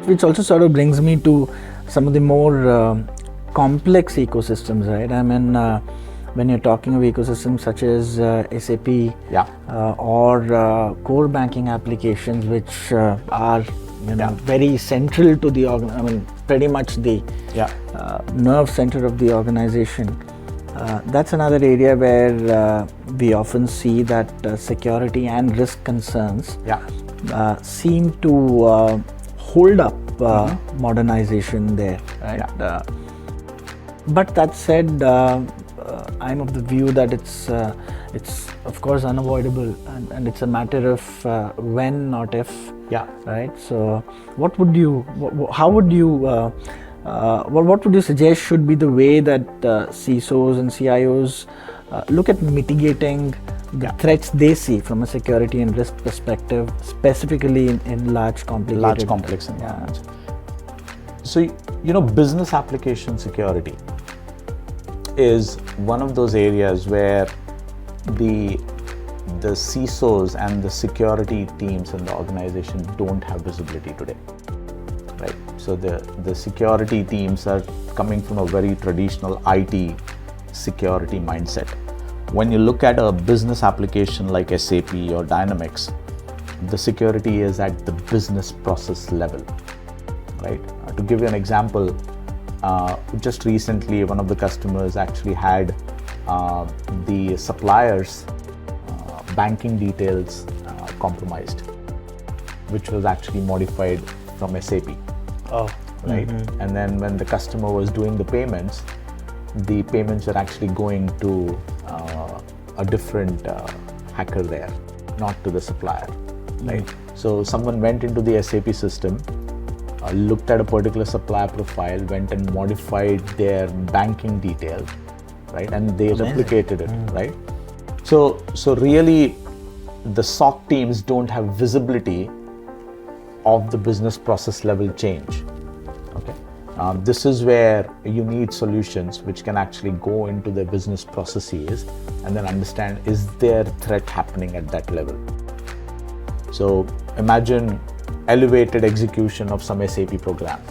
which also sort of brings me to some of the more complex ecosystems, right? I mean, when you're talking of ecosystems such as SAP or core banking applications, which are very central to the pretty much the nerve center of the organization. That's another area where we often see that security and risk concerns seem to hold up modernization there, right? But that said, I'm of the view that it's of course unavoidable, and it's a matter of when, not if. Right. So, what would you suggest should be the way that CISOs and CIOs look at mitigating the threats they see from a security and risk perspective, specifically in large complex environments? So, business application security is one of those areas where the CISOs and the security teams in the organization don't have visibility today, right? So the security teams are coming from a very traditional IT security mindset. When you look at a business application like SAP or Dynamics, the security is at the business process level, right? To give you an example, just recently one of the customers actually had the suppliers' banking details compromised, which was actually modified from SAP. Right? And then when the customer was doing the payments were actually going to a different hacker there, not to the supplier, right? So someone went into the SAP system, looked at a particular supplier profile, went and modified their banking detail, right? And they replicated it, right? So really, the SOC teams don't have visibility of the business process level change. Okay, this is where you need solutions which can actually go into the business processes and then understand, is there threat happening at that level? So imagine elevated execution of some SAP program,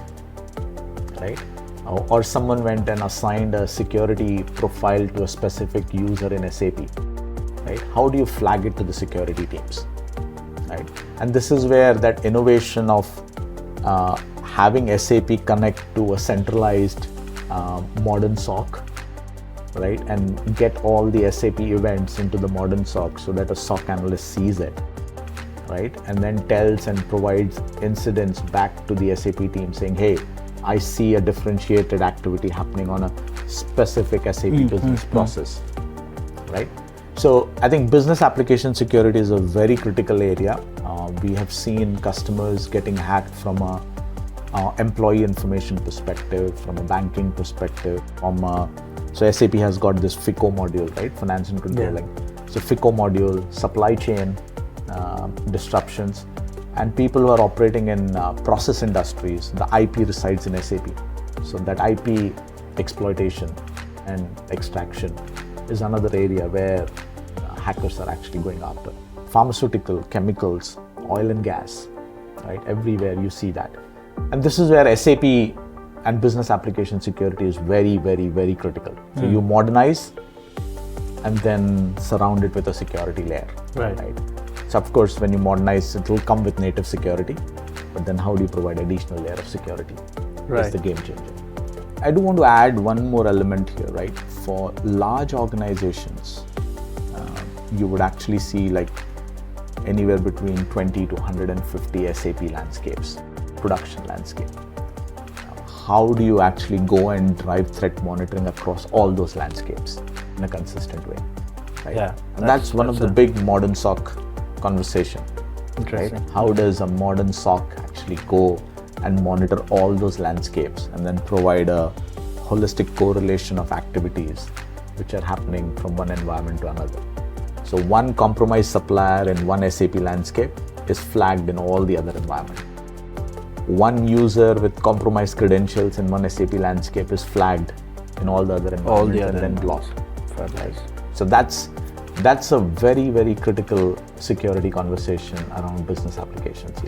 right? Or someone went and assigned a security profile to a specific user in SAP, right? How do you flag it to the security teams, right? And this is where that innovation of having SAP connect to a centralized modern SOC, right? And get all the SAP events into the modern SOC so that a SOC analyst sees it, right? And then tells and provides incidents back to the SAP team saying, hey, I see a differentiated activity happening on a specific SAP business process, right? So I think business application security is a very critical area. We have seen customers getting hacked from a employee information perspective, from a banking perspective, so SAP has got this FICO module, right? Finance and controlling. So FICO module, supply chain disruptions, and people who are operating in process industries, the IP resides in SAP. So that IP exploitation and extraction is another area where hackers are actually going after. Pharmaceutical, chemicals, oil and gas, right? Everywhere you see that. And this is where SAP and business application security is very, very, very critical. So you modernize and then surround it with a security layer, right? So of course, when you modernize, it will come with native security, but then how do you provide additional layer of security? That's the game changer. I do want to add one more element here, right? For large organizations, you would actually see like anywhere between 20 to 150 SAP landscapes, production landscape. How do you actually go and drive threat monitoring across all those landscapes in a consistent way, right? And that's one of the big modern SOC conversation, right? How does a modern SOC actually go and monitor all those landscapes and then provide a holistic correlation of activities which are happening from one environment to another? So one compromised supplier in one SAP landscape is flagged in all the other environments. One user with compromised credentials in one SAP landscape is flagged in all the other environments and then blocked. So that's a very, very critical security conversation around business applications.